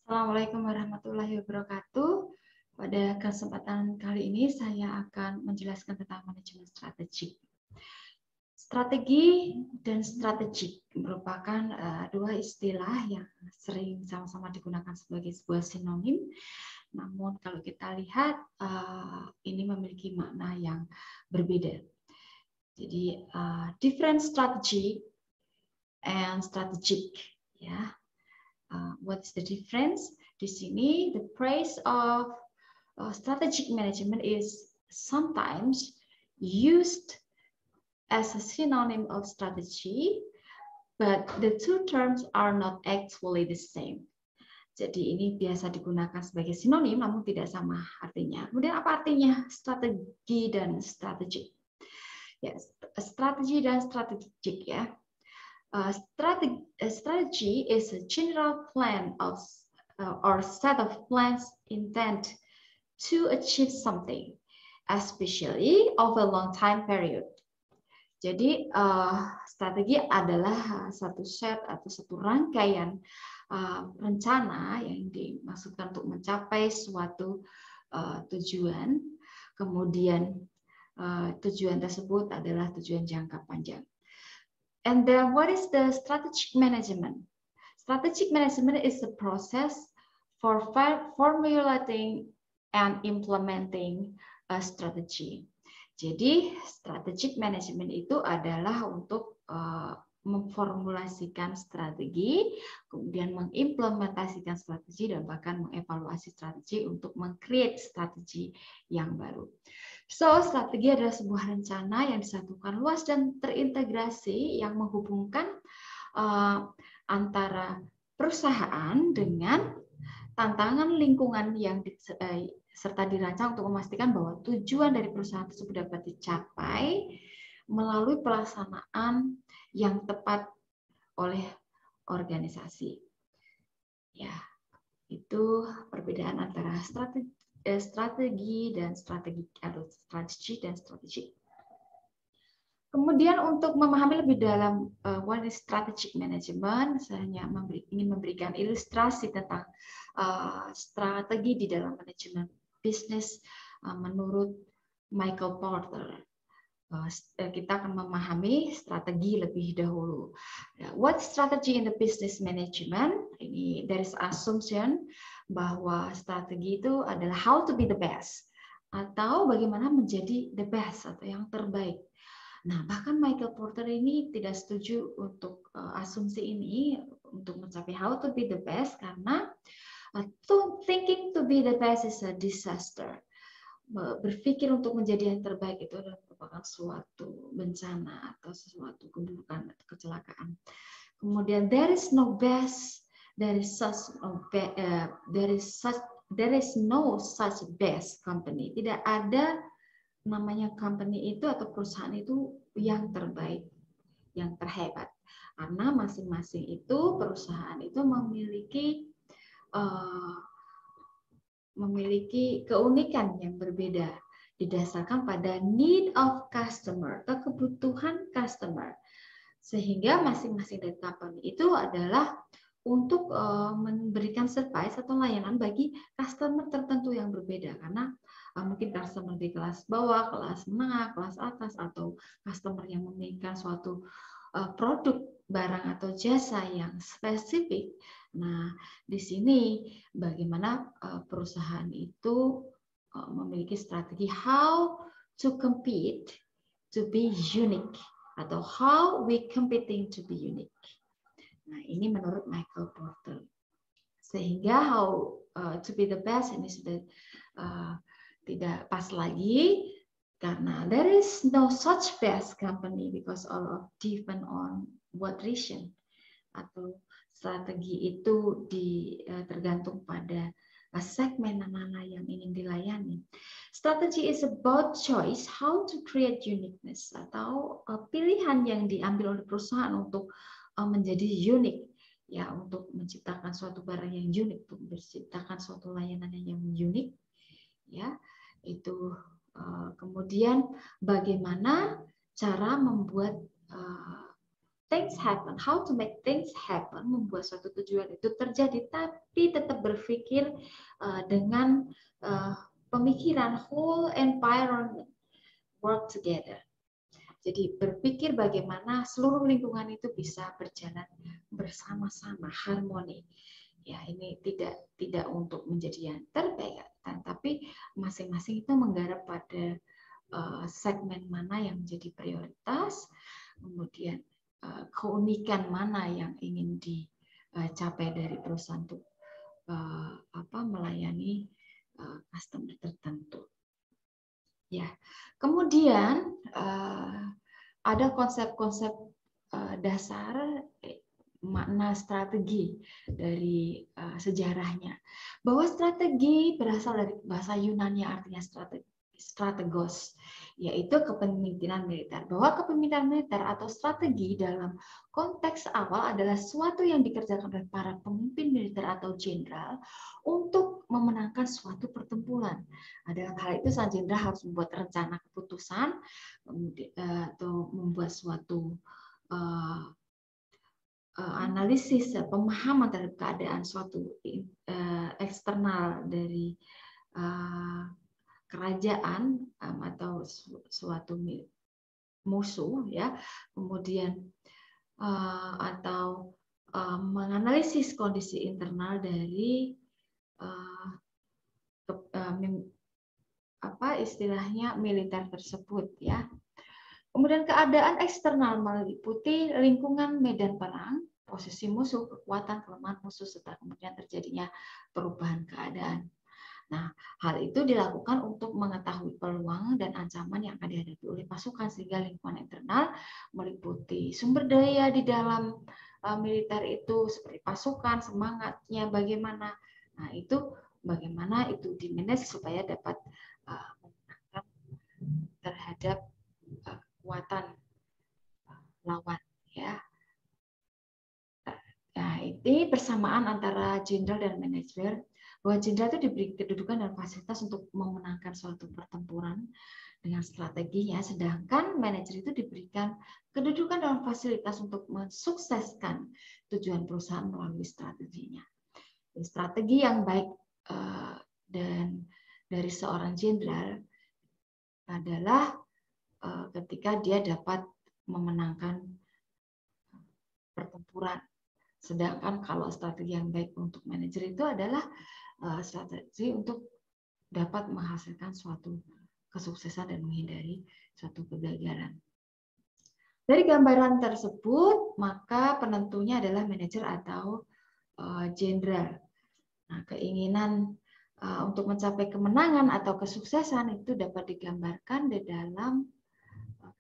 Assalamualaikum warahmatullahi wabarakatuh. Pada kesempatan kali ini saya akan menjelaskan tentang manajemen strategik. Strategi dan strategik merupakan dua istilah yang sering sama-sama digunakan sebagai sebuah sinonim. Namun kalau kita lihat ini memiliki makna yang berbeda. Jadi different strategy and strategic, ya. What's the difference? Di sini, the praise of strategic management is sometimes used as a synonym of strategy, but the two terms are not actually the same. Jadi ini biasa digunakan sebagai sinonim, namun tidak sama artinya. Kemudian apa artinya strategi dan strategik? Yes, strategi dan strategik, ya. Strategy is a general plan of or set of plans intent to achieve something, especially over a long time period. Jadi strategi adalah satu set atau satu rangkaian rencana yang dimaksudkan untuk mencapai suatu tujuan. Kemudian tujuan tersebut adalah tujuan jangka panjang. And then what is the strategic management? Strategic management is the process for formulating and implementing a strategy. Jadi strategic management itu adalah untuk memformulasikan strategi, kemudian mengimplementasikan strategi, dan bahkan mengevaluasi strategi untuk meng-create strategi yang baru. So, strategi adalah sebuah rencana yang disatukan luas dan terintegrasi yang menghubungkan antara perusahaan dengan tantangan lingkungan yang serta dirancang untuk memastikan bahwa tujuan dari perusahaan tersebut dapat dicapai melalui pelaksanaan yang tepat oleh organisasi. Ya, itu perbedaan antara strategi dan strategi atau strategi. Kemudian untuk memahami lebih dalam what is strategic management, saya hanya ingin memberikan ilustrasi tentang strategi di dalam manajemen bisnis menurut Michael Porter. Kita akan memahami strategi lebih dahulu. What strategy in the business management? Ini there is assumption bahwa strategi itu adalah how to be the best atau bagaimana menjadi the best atau yang terbaik. Nah, bahkan Michael Porter ini tidak setuju untuk asumsi ini untuk mencapai how to be the best karena thinking to be the best is a disaster. Berpikir untuk menjadi yang terbaik itu adalah merupakan suatu bencana atau sesuatu keburukan atau kecelakaan. Kemudian there is no such best company. Tidak ada namanya company itu atau perusahaan itu yang terbaik, yang terhebat. Karena masing-masing itu perusahaan itu memiliki keunikan yang berbeda didasarkan pada need of customer atau kebutuhan customer, sehingga masing-masing dari company itu adalah untuk memberikan service atau layanan bagi customer tertentu yang berbeda, karena mungkin customer di kelas bawah, kelas menengah, kelas atas, atau customer yang menginginkan suatu produk, barang atau jasa yang spesifik. Nah, di sini bagaimana perusahaan itu memiliki strategi how to compete to be unique atau how we competing to be unique. Nah, ini menurut Michael Porter. Sehingga how to be the best ini sudah tidak pas lagi karena there is no such best company because all of depend on what region atau strategi itu tergantung pada segmen mana yang ingin dilayani. Strategy is about choice how to create uniqueness atau pilihan yang diambil oleh perusahaan untuk menjadi unik, ya, untuk menciptakan suatu barang yang unik, untuk menciptakan suatu layanan yang unik, ya, itu. Kemudian bagaimana cara membuat things happen, how to make things happen, membuat suatu tujuan itu terjadi, tapi tetap berpikir dengan pemikiran whole environment work together. Jadi berpikir bagaimana seluruh lingkungan itu bisa berjalan bersama-sama, harmoni. Ya, ini tidak untuk menjadi yang terbaik, tapi masing-masing itu menggarap pada segmen mana yang menjadi prioritas, kemudian keunikan mana yang ingin dicapai dari perusahaan untuk melayani customer tertentu. Ya, kemudian ada konsep-konsep dasar makna strategi dari sejarahnya, bahwa strategi berasal dari bahasa Yunani artinya strategos, yaitu kepemimpinan militer. Bahwa kepemimpinan militer atau strategi dalam konteks awal adalah suatu yang dikerjakan oleh para pemimpin militer atau jenderal untuk memenangkan suatu pertempuran. Dalam hal itu, sang jenderal harus membuat rencana keputusan atau membuat suatu analisis, pemahaman terhadap keadaan suatu eksternal dari kerajaan atau suatu musuh, ya, kemudian atau menganalisis kondisi internal dari istilahnya militer tersebut, ya. Kemudian keadaan eksternal meliputi lingkungan medan perang, posisi musuh, kekuatan, kelemahan musuh, serta kemudian terjadinya perubahan keadaan. Nah, hal itu dilakukan untuk mengetahui peluang dan ancaman yang akan dihadapi oleh pasukan, sehingga lingkungan internal meliputi sumber daya di dalam militer itu, seperti pasukan, semangatnya bagaimana. Nah, itu bagaimana itu dimanage supaya dapat memenangkan terhadap kekuatan lawan, ya. Nah, ini persamaan antara jenderal dan manajer, bahwa jenderal itu diberi kedudukan dan fasilitas untuk memenangkan suatu pertempuran dengan strateginya, sedangkan manajer itu diberikan kedudukan dan fasilitas untuk mensukseskan tujuan perusahaan melalui strateginya. Strategi yang baik dan dari seorang jenderal adalah ketika dia dapat memenangkan pertempuran. Sedangkan kalau strategi yang baik untuk manajer itu adalah strategi untuk dapat menghasilkan suatu kesuksesan dan menghindari suatu kegagalan. Dari gambaran tersebut, maka penentunya adalah manajer atau jenderal. Nah, keinginan untuk mencapai kemenangan atau kesuksesan itu dapat digambarkan di dalam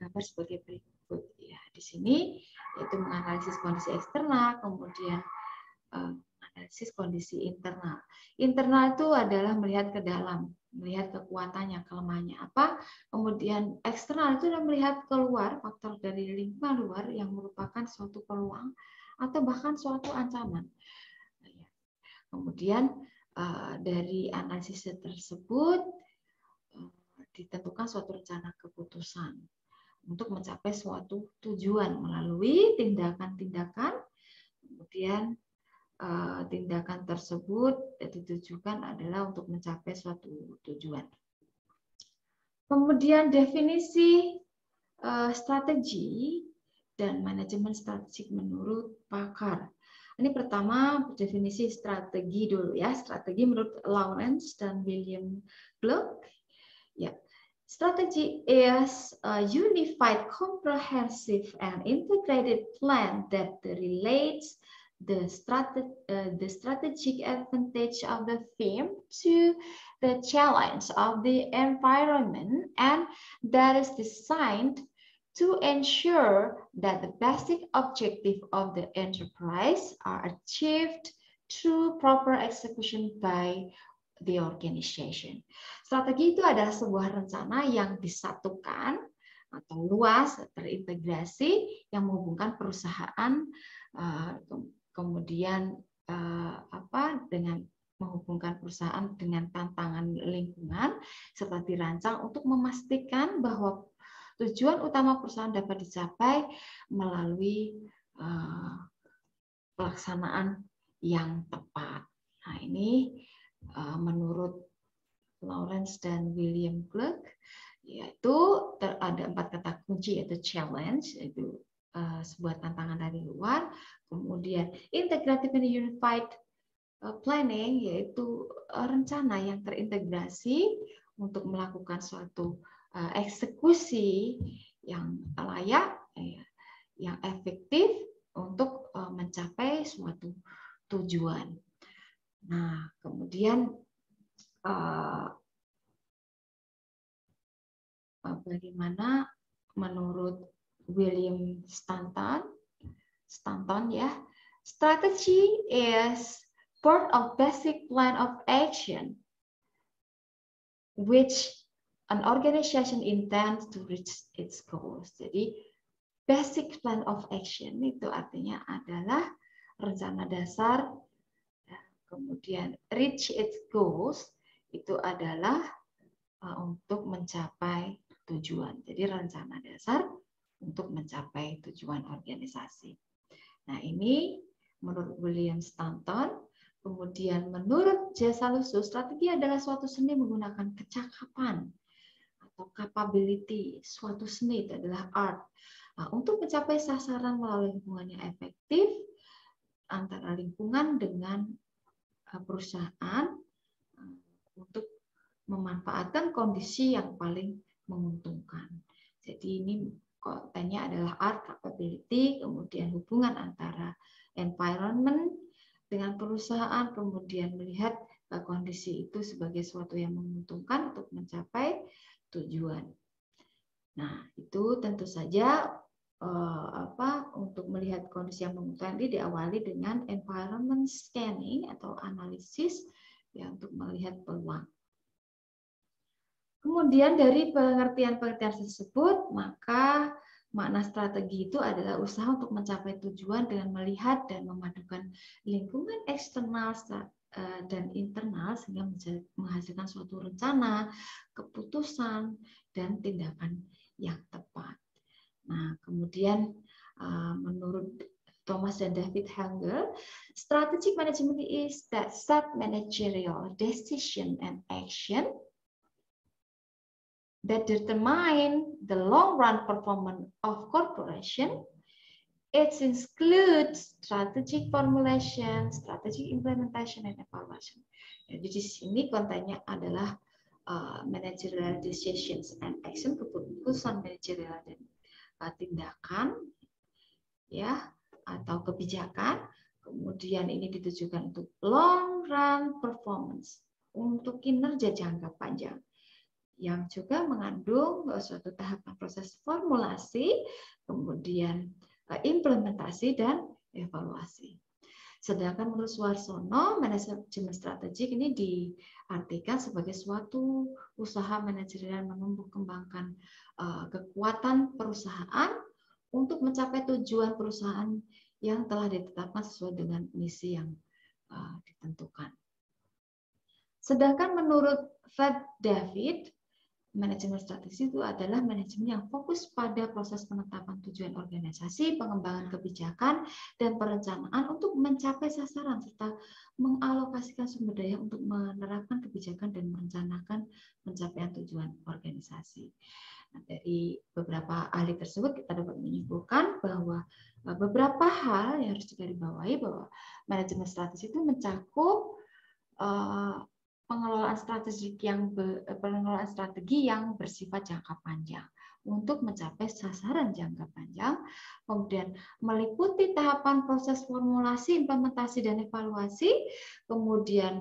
gambar sebagai berikut. Ya, di sini yaitu menganalisis kondisi eksternal, kemudian analisis kondisi internal. Internal itu adalah melihat ke dalam, melihat kekuatannya, kelemahannya apa. Kemudian eksternal itu adalah melihat keluar, faktor dari lingkungan luar yang merupakan suatu peluang atau bahkan suatu ancaman. Kemudian dari analisis tersebut ditentukan suatu rencana keputusan untuk mencapai suatu tujuan melalui tindakan-tindakan. Kemudian tindakan tersebut ditujukan adalah untuk mencapai suatu tujuan. Kemudian definisi strategi dan manajemen strategik menurut pakar. Ini pertama definisi strategi dulu, ya. Strategi menurut Lawrence dan William Gluck. Ya. Strategy is a unified, comprehensive, and integrated plan that relates the strategic advantage of the theme to the challenge of the environment, and that is designed to ensure that the basic objective of the enterprise are achieved through proper execution by the organization. Strategi itu adalah sebuah rencana yang disatukan atau luas, terintegrasi, yang menghubungkan perusahaan, kemudian dengan menghubungkan perusahaan dengan tantangan lingkungan, serta dirancang untuk memastikan bahwa tujuan utama perusahaan dapat dicapai melalui pelaksanaan yang tepat. Nah, ini menurut Lawrence dan William Clark, yaitu ada 4 kata kunci, yaitu challenge, yaitu sebuah tantangan dari luar, kemudian integrative and unified planning, yaitu rencana yang terintegrasi untuk melakukan suatu eksekusi yang layak, yang efektif untuk mencapai suatu tujuan. Nah, kemudian bagaimana menurut William Stanton ya, strategy is part of basic plan of action which an organization intends to reach its goals. Jadi basic plan of action itu artinya adalah rencana dasar, kemudian reach its goals itu adalah untuk mencapai tujuan. Jadi rencana dasar untuk mencapai tujuan organisasi. Nah, ini menurut William Stanton. Kemudian menurut J. Saluso, strategi adalah suatu seni menggunakan kecakapan atau capability. Suatu seni itu adalah art. Nah, untuk mencapai sasaran melalui hubungan yang efektif antara lingkungan dengan perusahaan untuk memanfaatkan kondisi yang paling menguntungkan. Jadi ini kontennya adalah art, capability, kemudian hubungan antara environment dengan perusahaan, kemudian melihat kondisi itu sebagai sesuatu yang menguntungkan untuk mencapai tujuan. Nah, itu tentu saja untuk melihat kondisi yang menguntungkan ini diawali dengan environment scanning atau analisis ya, untuk melihat peluang. Kemudian dari pengertian-pengertian tersebut, maka makna strategi itu adalah usaha untuk mencapai tujuan dengan melihat dan memadukan lingkungan eksternal dan internal sehingga menghasilkan suatu rencana, keputusan, dan tindakan yang tepat. Nah, kemudian menurut Thomas dan David Hengel, strategic management is that set managerial decision and action that determine the long-run performance of corporation. It includes strategic formulation, strategic implementation, and evaluation. Jadi di sini kontennya adalah managerial decisions and action, keputusan manajerial dan tindakan, ya, atau kebijakan. Kemudian ini ditujukan untuk long-run performance, untuk kinerja jangka panjang, yang juga mengandung suatu tahapan proses formulasi, kemudian implementasi dan evaluasi. Sedangkan menurut Suarsono, manajemen strategik ini diartikan sebagai suatu usaha manajerial menumbuh kembangkan kekuatan perusahaan untuk mencapai tujuan perusahaan yang telah ditetapkan sesuai dengan misi yang ditentukan. Sedangkan menurut Fred David, manajemen strategis itu adalah manajemen yang fokus pada proses penetapan tujuan organisasi, pengembangan kebijakan, dan perencanaan untuk mencapai sasaran, serta mengalokasikan sumber daya untuk menerapkan kebijakan dan merencanakan pencapaian tujuan organisasi. Nah, dari beberapa ahli tersebut kita dapat menyimpulkan bahwa beberapa hal yang harus digarisbawahi bahwa manajemen strategis itu mencakup pengelolaan strategi yang bersifat jangka panjang untuk mencapai sasaran jangka panjang, kemudian meliputi tahapan proses formulasi, implementasi, dan evaluasi, kemudian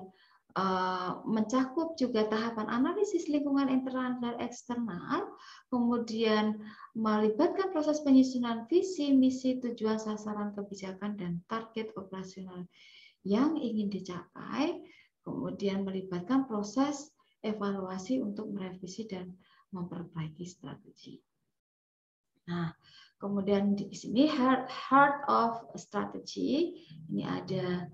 mencakup juga tahapan analisis lingkungan internal dan eksternal, kemudian melibatkan proses penyusunan visi, misi, tujuan, sasaran, kebijakan, dan target operasional yang ingin dicapai, kemudian melibatkan proses evaluasi untuk merevisi dan memperbaiki strategi. Nah, kemudian di sini heart of strategy ini ada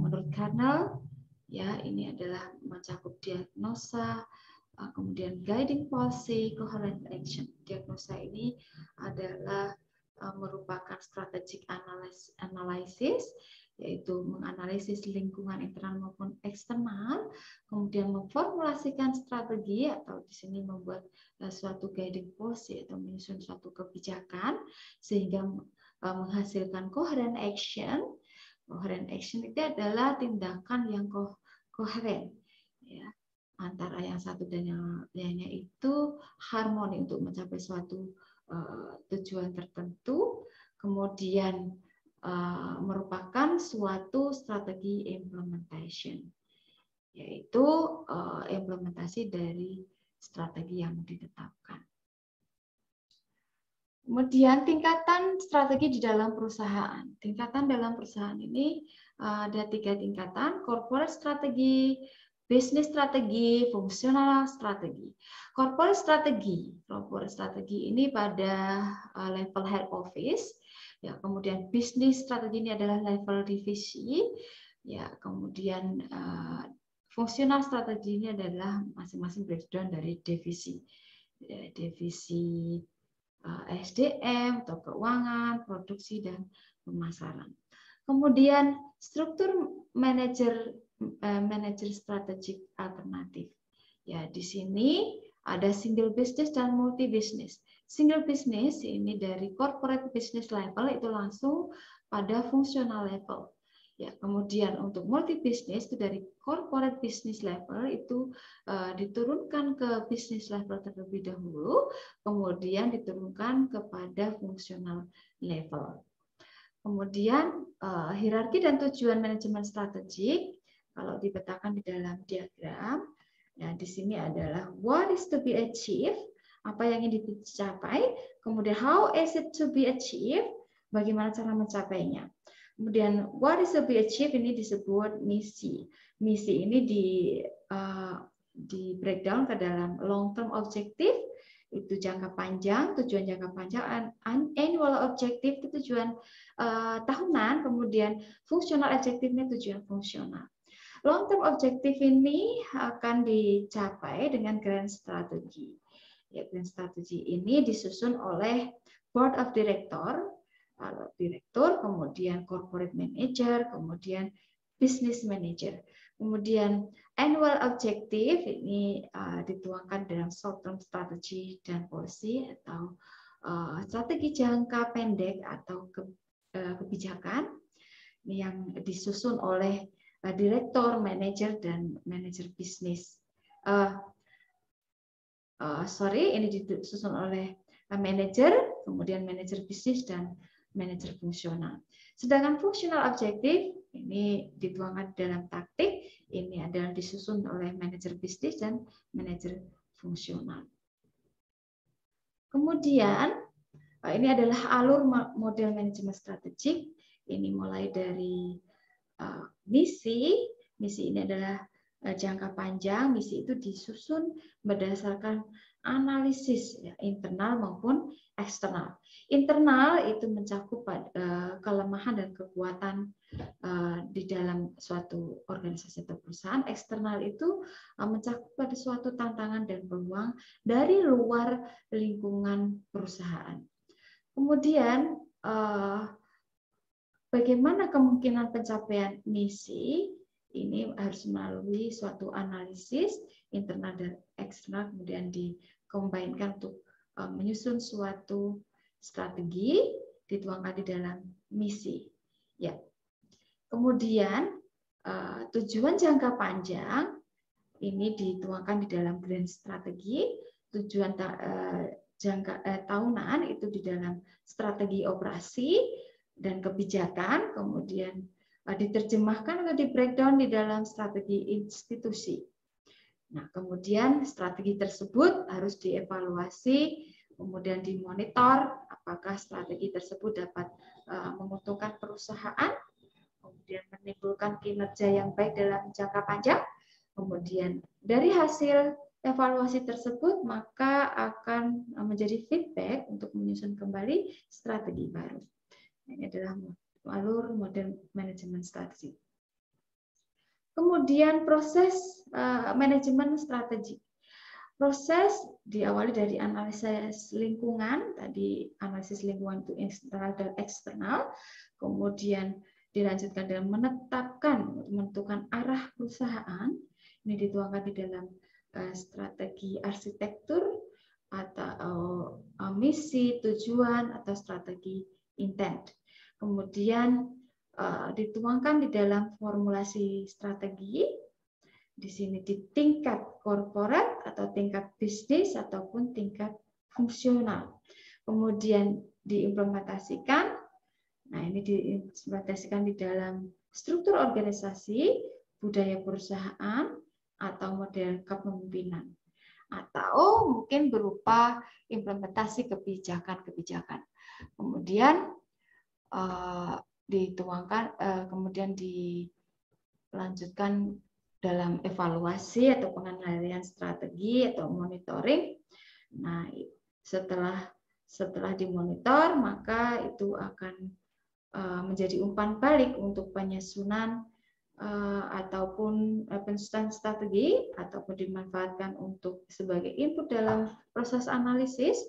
menurut Kernel, ya, ini adalah mencakup diagnosa, kemudian guiding policy, coherent action. Diagnosa ini adalah merupakan strategic analysis, yaitu menganalisis lingkungan internal maupun eksternal, kemudian memformulasikan strategi atau di sini membuat suatu guiding policy atau menyusun suatu kebijakan sehingga menghasilkan coherent action. Coherent action itu adalah tindakan yang koheren, ya, antara yang satu dan yang lainnya itu harmoni untuk mencapai suatu tujuan tertentu, kemudian merupakan suatu strategi implementation, yaitu implementasi dari strategi yang ditetapkan. Kemudian tingkatan strategi di dalam perusahaan. Tingkatan dalam perusahaan ini ada 3 tingkatan: corporate strategi, business strategi, fungsional strategi. Corporate strategi ini pada level head office, ya. Kemudian business strategi ini adalah level divisi, ya. Kemudian fungsional strategi ini adalah masing-masing breakdown dari divisi, ya, divisi SDM atau keuangan, produksi dan pemasaran. Kemudian struktur manajer strategik alternatif. Ya, di sini ada single business dan multi business. Single business ini dari corporate business level itu langsung pada fungsional level. Ya, kemudian untuk multi business itu dari corporate business level itu diturunkan ke business level terlebih dahulu, kemudian diturunkan kepada fungsional level. Kemudian hierarki dan tujuan manajemen strategik kalau dipetakan di dalam diagram, ya di sini adalah what is to be achieved, apa yang ingin dicapai, kemudian how is it to be achieved, bagaimana cara mencapainya. Kemudian what is to be achieved ini disebut misi. Misi ini di breakdown ke dalam long term objective, itu jangka panjang, tujuan jangka panjang, annual objective itu tujuan tahunan, kemudian fungsional objektifnya tujuan fungsional. Long term objective ini akan dicapai dengan grand strategy. Ya, grand strategy ini disusun oleh board of director, direktur, kemudian corporate manager, kemudian business manager. Kemudian annual objective ini dituangkan dalam short term strategy dan policy atau strategi jangka pendek atau kebijakan yang disusun oleh direktur, manajer, dan manajer bisnis. Ini disusun oleh manajer, kemudian manajer bisnis dan manajer fungsional. Sedangkan fungsional objektif ini dituangkan dalam taktik, ini adalah disusun oleh manajer bisnis dan manajer fungsional. Kemudian ini adalah alur model manajemen strategik. Ini mulai dari misi. Misi ini adalah jangka panjang. Misi itu disusun berdasarkan analisis ya, internal maupun eksternal. Internal itu mencakup kelemahan dan kekuatan di dalam suatu organisasi atau perusahaan. Eksternal itu mencakup pada suatu tantangan dan peluang dari luar lingkungan perusahaan. Kemudian bagaimana kemungkinan pencapaian misi ini harus melalui suatu analisis internal dan eksternal, kemudian dikombinkan untuk menyusun suatu strategi dituangkan di dalam misi. Ya. Kemudian tujuan jangka panjang ini dituangkan di dalam grand strategi, tujuan jangka tahunan itu di dalam strategi operasi dan kebijakan, kemudian diterjemahkan atau di breakdown di dalam strategi institusi. Nah, kemudian strategi tersebut harus dievaluasi, kemudian dimonitor apakah strategi tersebut dapat menguntungkan perusahaan, kemudian menimbulkan kinerja yang baik dalam jangka panjang. Kemudian dari hasil evaluasi tersebut maka akan menjadi feedback untuk menyusun kembali strategi baru. Ini adalah alur model manajemen strategi. Kemudian proses manajemen strategi. Proses diawali dari analisis lingkungan, tadi analisis lingkungan itu internal dan eksternal, kemudian dilanjutkan dengan menentukan arah perusahaan, ini dituangkan di dalam strategi arsitektur atau misi, tujuan, atau strategi intent. Kemudian dituangkan di dalam formulasi strategi, di sini di tingkat korporat atau tingkat bisnis ataupun tingkat fungsional. Kemudian diimplementasikan, nah ini diimplementasikan di dalam struktur organisasi, budaya perusahaan, atau model kepemimpinan. Atau mungkin berupa implementasi kebijakan-kebijakan. Kemudian dituangkan, kemudian dilanjutkan dalam evaluasi atau pengendalian strategi atau monitoring. Nah, setelah dimonitor, maka itu akan menjadi umpan balik untuk penyusunan ataupun penyusunan strategi ataupun dimanfaatkan untuk sebagai input dalam proses analisis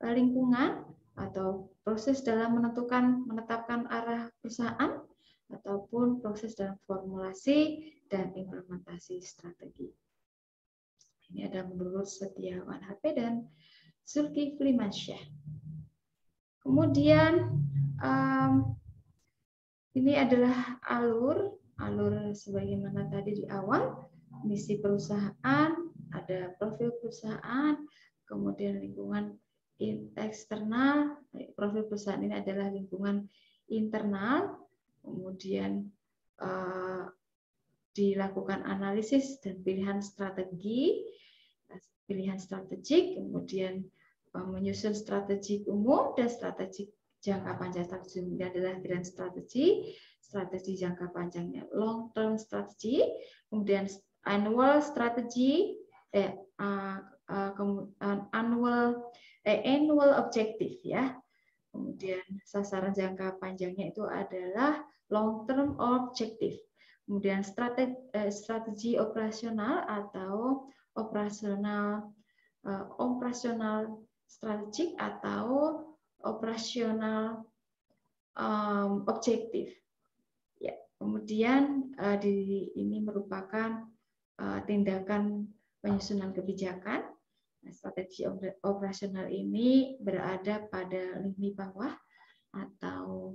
lingkungan atau proses dalam menetapkan arah perusahaan ataupun proses dalam formulasi dan implementasi strategi. Ini ada menurut Setiawan HP dan Zulkifli Mansyah. Kemudian ini adalah alur sebagaimana tadi di awal, misi perusahaan, ada profil perusahaan, kemudian lingkungan eksternal, profil perusahaan ini adalah lingkungan internal, kemudian dilakukan analisis dan pilihan strategik, kemudian menyusun strategi umum dan strategi jangka panjang. Strategi ini adalah grand strategi jangka panjangnya long term strategy, kemudian annual strategy, annual objective ya. Kemudian sasaran jangka panjangnya itu adalah long term objective. Kemudian strategi operasional atau operasional strategik atau operasional objektif. Ya, kemudian ini merupakan tindakan penyusunan kebijakan. Nah, strategi operasional ini berada pada lini bawah atau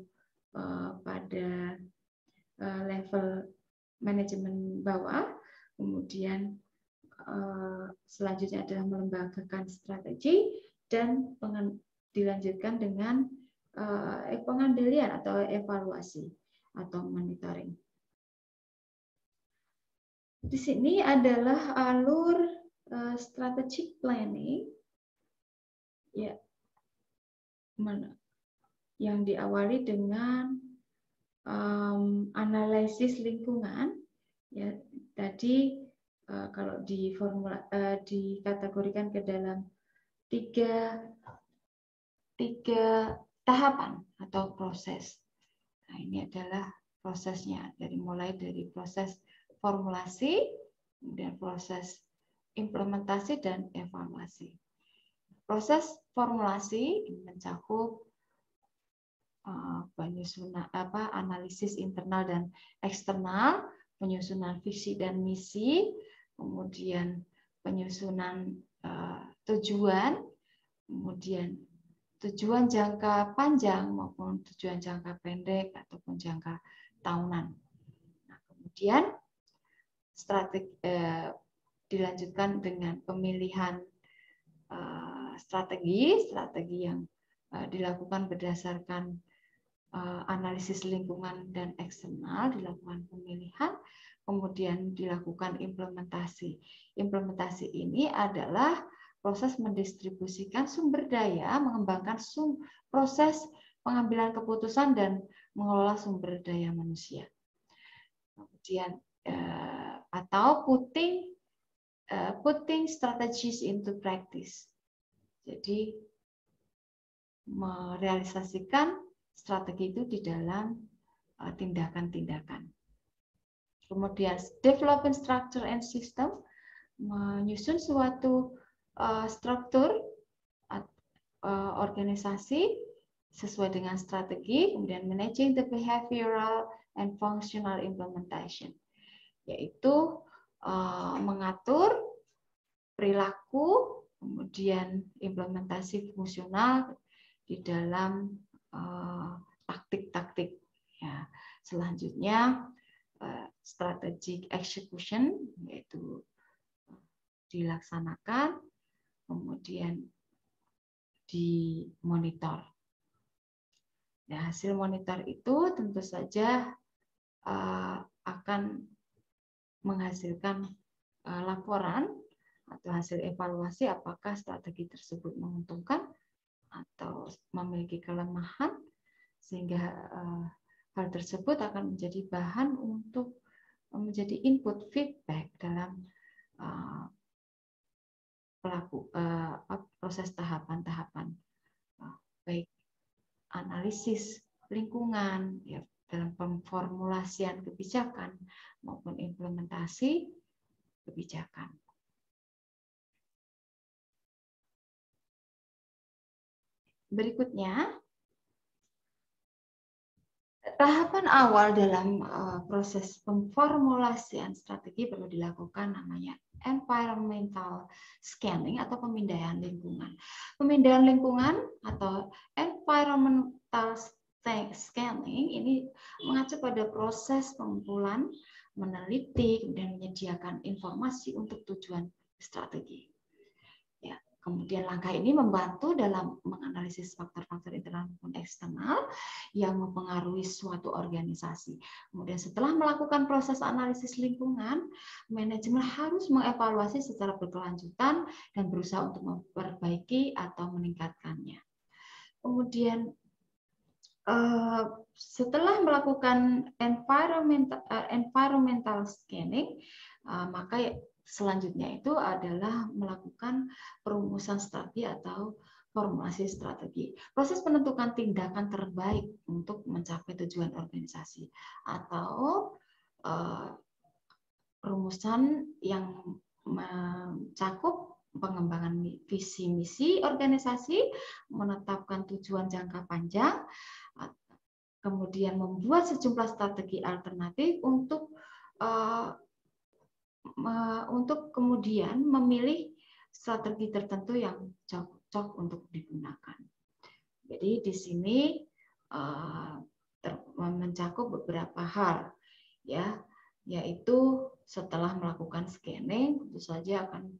pada level manajemen bawah. Kemudian selanjutnya adalah melembagakan strategi dan dilanjutkan dengan pengendalian atau evaluasi atau monitoring. Di sini adalah alur strategic planning, ya, yang diawali dengan analisis lingkungan. Ya, tadi kalau dikategorikan ke dalam tiga tahapan atau proses. Nah, ini adalah prosesnya, mulai dari proses formulasi, kemudian proses implementasi dan evaluasi. Proses formulasi mencakup penyusunan analisis internal dan eksternal, penyusunan visi dan misi, kemudian penyusunan tujuan, kemudian tujuan jangka panjang maupun tujuan jangka pendek ataupun jangka tahunan. Nah, kemudian dilanjutkan dengan pemilihan strategi yang dilakukan berdasarkan analisis lingkungan dan eksternal, dilakukan pemilihan, kemudian dilakukan implementasi. Implementasi ini adalah proses mendistribusikan sumber daya, mengembangkan proses pengambilan keputusan dan mengelola sumber daya manusia. Kemudian atau putting strategies into practice. Jadi merealisasikan strategi itu di dalam tindakan-tindakan. Kemudian developing structure and system, menyusun suatu struktur organisasi sesuai dengan strategi, kemudian managing the behavioral and functional implementation, yaitu mengatur perilaku, kemudian implementasi fungsional di dalam taktik-taktik. Ya. Selanjutnya strategic execution, yaitu dilaksanakan, kemudian dimonitor. Nah, hasil monitor itu tentu saja akan menghasilkan laporan atau hasil evaluasi apakah strategi tersebut menguntungkan atau memiliki kelemahan, sehingga hal tersebut akan menjadi bahan untuk menjadi input feedback dalam proses tahapan-tahapan baik analisis lingkungan, ya, dalam pemformulasian kebijakan maupun implementasi kebijakan. Berikutnya, tahapan awal dalam proses pemformulasian strategi perlu dilakukan namanya environmental scanning atau pemindaian lingkungan. Pemindaian lingkungan atau environmental scanning ini mengacu pada proses pengumpulan, meneliti, kemudian menyediakan informasi untuk tujuan strategi. Ya, kemudian langkah ini membantu dalam menganalisis faktor-faktor internal maupun eksternal yang mempengaruhi suatu organisasi. Kemudian setelah melakukan proses analisis lingkungan, manajemen harus mengevaluasi secara berkelanjutan dan berusaha untuk memperbaiki atau meningkatkannya. Kemudian setelah melakukan environmental scanning, maka selanjutnya itu adalah melakukan perumusan strategi atau formulasi strategi. Proses penentukan tindakan terbaik untuk mencapai tujuan organisasi atau perumusan yang mencakup pengembangan visi misi organisasi, menetapkan tujuan jangka panjang, kemudian membuat sejumlah strategi alternatif untuk kemudian memilih strategi tertentu yang cocok untuk digunakan. Jadi di sini mencakup beberapa hal, ya, yaitu setelah melakukan scanning tentu saja akan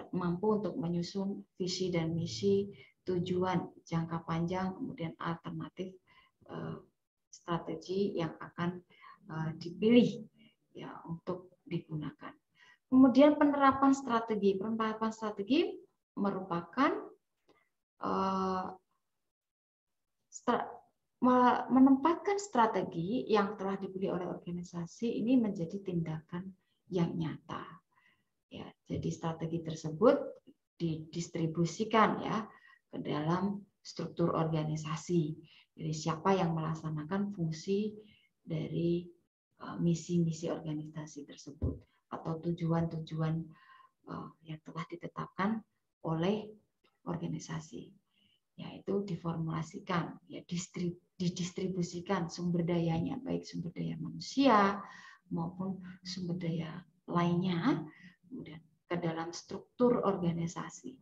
mampu untuk menyusun visi dan misi, tujuan jangka panjang, kemudian alternatif strategi yang akan dipilih ya untuk digunakan. Kemudian penerapan strategi. Penerapan strategi merupakan menempatkan strategi yang telah dipilih oleh organisasi ini menjadi tindakan yang nyata. Ya, jadi strategi tersebut didistribusikan ya ke dalam struktur organisasi. Jadi siapa yang melaksanakan fungsi dari misi-misi organisasi tersebut atau tujuan-tujuan yang telah ditetapkan oleh organisasi, yaitu diformulasikan, ya didistribusikan sumber dayanya, baik sumber daya manusia maupun sumber daya lainnya, kemudian ke dalam struktur organisasi.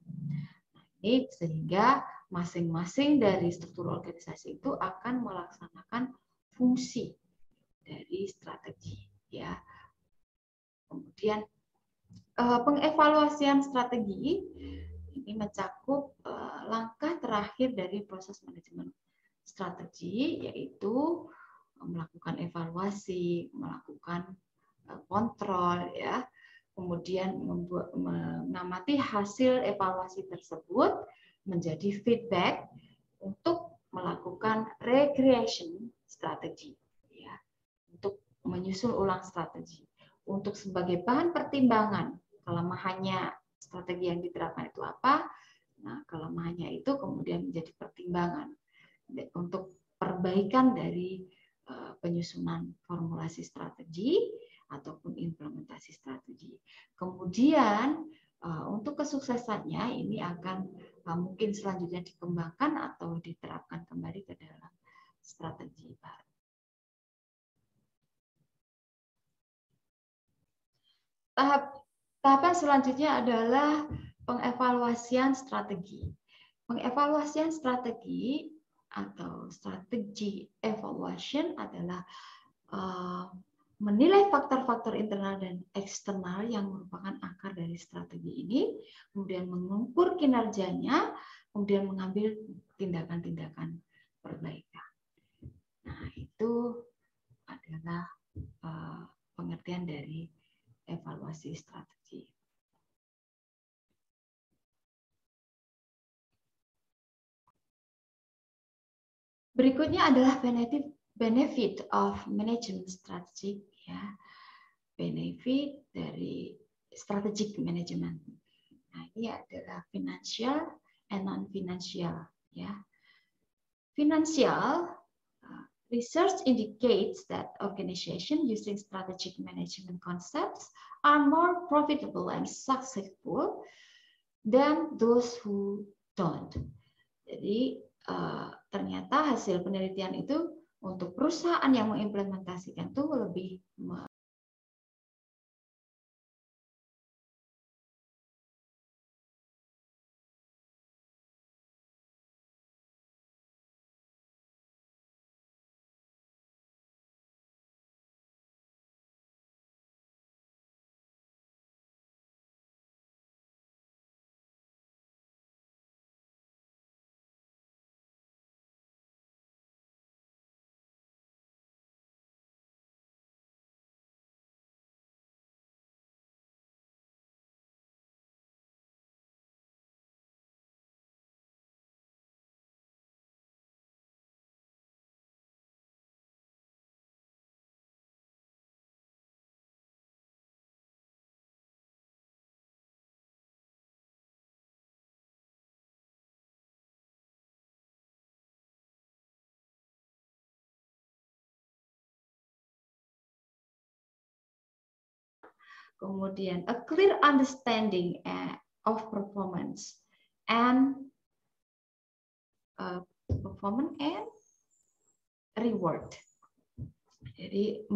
Nah, ini sehingga masing-masing dari struktur organisasi itu akan melaksanakan fungsi dari strategi, ya. Kemudian pengevaluasian strategi ini mencakup langkah terakhir dari proses manajemen strategi, yaitu melakukan evaluasi, melakukan kontrol, ya, kemudian mengamati hasil evaluasi tersebut menjadi feedback untuk melakukan recreation strategi, ya, untuk menyusun ulang strategi, untuk sebagai bahan pertimbangan kelemahannya strategi yang diterapkan itu apa. Nah, kelemahannya itu kemudian menjadi pertimbangan untuk perbaikan dari penyusunan formulasi strategi ataupun implementasi strategi. Kemudian untuk kesuksesannya ini akan mungkin selanjutnya dikembangkan atau diterapkan kembali ke dalam strategi baru. Tahapan selanjutnya adalah pengevaluasian strategi. Pengevaluasian strategi atau strategi evaluation adalah menilai faktor-faktor internal dan eksternal yang merupakan akar dari strategi ini, kemudian mengukur kinerjanya, kemudian mengambil tindakan-tindakan perbaikan. Nah, itu adalah pengertian dari evaluasi strategi. Berikutnya adalah benefit of management strategy, ya. Benefit dari strategic management. Nah, ini adalah financial and non-financial, ya. Financial research indicates that organizations using strategic management concepts are more profitable and successful than those who don't. Jadi ternyata hasil penelitian itu untuk perusahaan yang mengimplementasikan itu lebih kemudian a clear understanding of performance and reward. Jadi